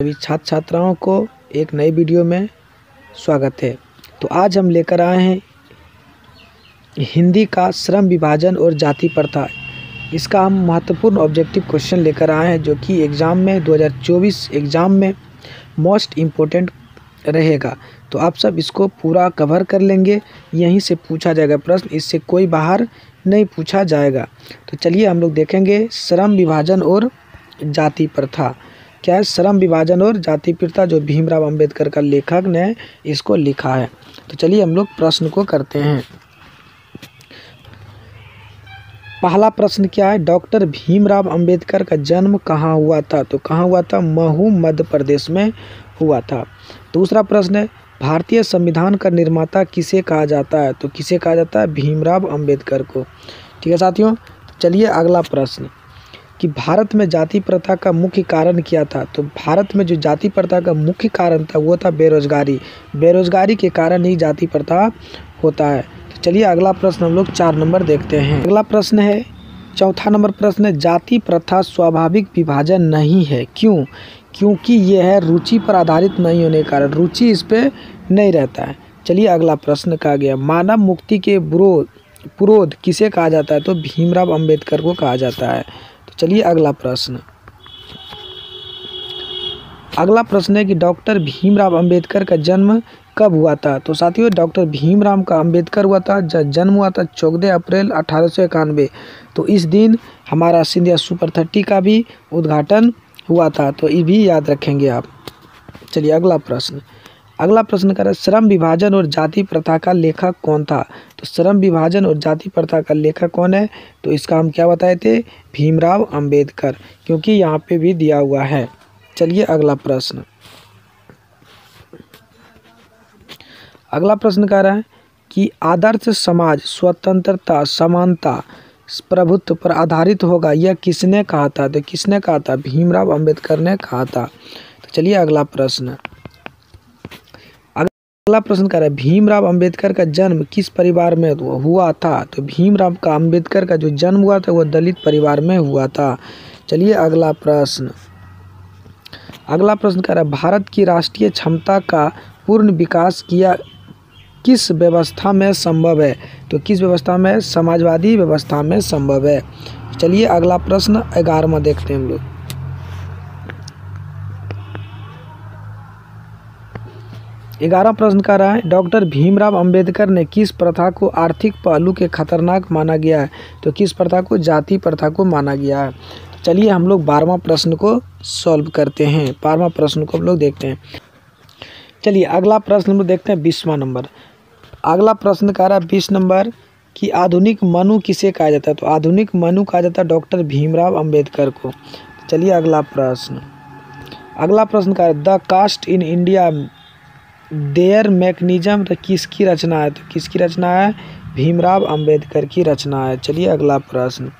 सभी छात्र छात्राओं को एक नई वीडियो में स्वागत है। तो आज हम लेकर आए हैं हिंदी का श्रम विभाजन और जाति प्रथा। इसका हम महत्वपूर्ण ऑब्जेक्टिव क्वेश्चन लेकर आए हैं जो कि एग्ज़ाम में 2024 एग्ज़ाम में मोस्ट इम्पोर्टेंट रहेगा। तो आप सब इसको पूरा कवर कर लेंगे, यहीं से पूछा जाएगा प्रश्न, इससे कोई बाहर नहीं पूछा जाएगा। तो चलिए हम लोग देखेंगे श्रम विभाजन और जाति प्रथा क्या है। श्रम विभाजन और जाति प्रथा जो भीमराव अंबेडकर का लेखक ने इसको लिखा है। तो चलिए हम लोग प्रश्न को करते हैं। पहला प्रश्न क्या है, डॉक्टर भीमराव अंबेडकर का जन्म कहाँ हुआ था? तो कहाँ हुआ था? महू मध्य प्रदेश में हुआ था। दूसरा प्रश्न है, भारतीय संविधान का निर्माता किसे कहा जाता है? तो किसे कहा जाता है? भीमराव अंबेडकर को। ठीक है साथियों, चलिए अगला प्रश्न कि भारत में जाति प्रथा का मुख्य कारण क्या था? तो भारत में जो जाति प्रथा का मुख्य कारण था वो था बेरोजगारी। बेरोजगारी के कारण ही जाति प्रथा होता है। तो चलिए अगला प्रश्न हम लोग 4 नंबर देखते हैं। अगला प्रश्न है, चौथा नंबर प्रश्न है, जाति प्रथा स्वाभाविक विभाजन नहीं है, क्यों? क्योंकि यह है रुचि पर आधारित नहीं होने के कारण, रुचि इस पे नहीं रहता है। चलिए अगला प्रश्न कहा गया, मानव मुक्ति के पुरोध किसे कहा जाता है? तो भीमराव अंबेडकर को कहा जाता है। तो चलिए अगला प्रश्न है कि डॉक्टर भीमराव अंबेडकर का जन्म कब हुआ था? तो साथियों डॉक्टर भीमराव का अंबेडकर हुआ था, जन्म हुआ था 14 अप्रैल 1891। तो इस दिन हमारा सिंधिया सुपर 30 का भी उद्घाटन हुआ था, तो ये भी याद रखेंगे आप। चलिए अगला प्रश्न कर रहे, श्रम विभाजन और जाति प्रथा का लेखक कौन था? तो श्रम विभाजन और जाति प्रथा का लेखक कौन है? तो इसका हम क्या बताए थे? भीमराव अंबेडकर, क्योंकि यहाँ पे भी दिया हुआ है। चलिए अगला प्रश्न कह रहा है कि आदर्श समाज स्वतंत्रता, समानता, प्रभुत्व पर आधारित होगा, यह किसने कहा था? तो किसने कहा था? भीमराव अंबेडकर ने कहा था। तो चलिए अगला प्रश्न कह रहा है, भीमराव अंबेडकर का जन्म किस परिवार में हुआ था? तो भीमराव का अंबेडकर का जो जन्म हुआ था वो दलित परिवार में हुआ था। चलिए अगला प्रश्न कह रहा है, भारत की राष्ट्रीय क्षमता का पूर्ण विकास किस व्यवस्था में संभव है? तो किस व्यवस्था में? समाजवादी व्यवस्था में संभव है। चलिए अगला प्रश्न 11वां देखते हैं हम लोग। 11वां प्रश्न कह रहा है, डॉक्टर भीमराव अंबेडकर ने किस प्रथा को आर्थिक पहलू के खतरनाक माना गया है? तो किस प्रथा को? जाति प्रथा को माना गया है। चलिए हम लोग 12वां प्रश्न को सॉल्व करते हैं। 12वां प्रश्न को हम लोग देखते हैं। चलिए अगला प्रश्न हम लोग देखते हैं 20वां नंबर। अगला प्रश्न कह रहा है 20 नंबर कि आधुनिक मनु किसे कहा जाता है? तो आधुनिक मनु कहा जाता है डॉक्टर भीमराव अंबेडकर को। चलिए अगला प्रश्न कह रहा है, the caste in India their mechanism किसकी रचना है? तो किसकी रचना है? भीमराव अंबेडकर की रचना है। चलिए अगला प्रश्न,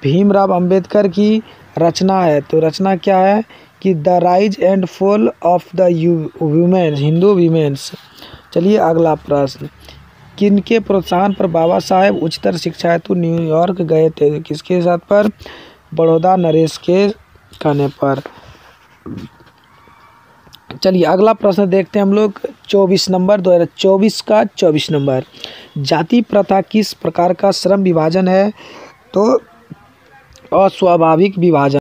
भीमराव अंबेडकर की रचना है, तो रचना क्या है कि the rise and fall of the women, Hindu women's. चलिए अगला प्रश्न, किनके प्रोत्साहन पर बाबा साहेब उच्चतर शिक्षा हेतु न्यूयॉर्क गए थे? किसके साथ पर? बड़ौदा नरेश के कहने पर। चलिए अगला प्रश्न देखते हैं हम लोग 24 नंबर, 2024 का 24 नंबर, जाति प्रथा किस प्रकार का श्रम विभाजन है? तो अस्वाभाविक विभाजन।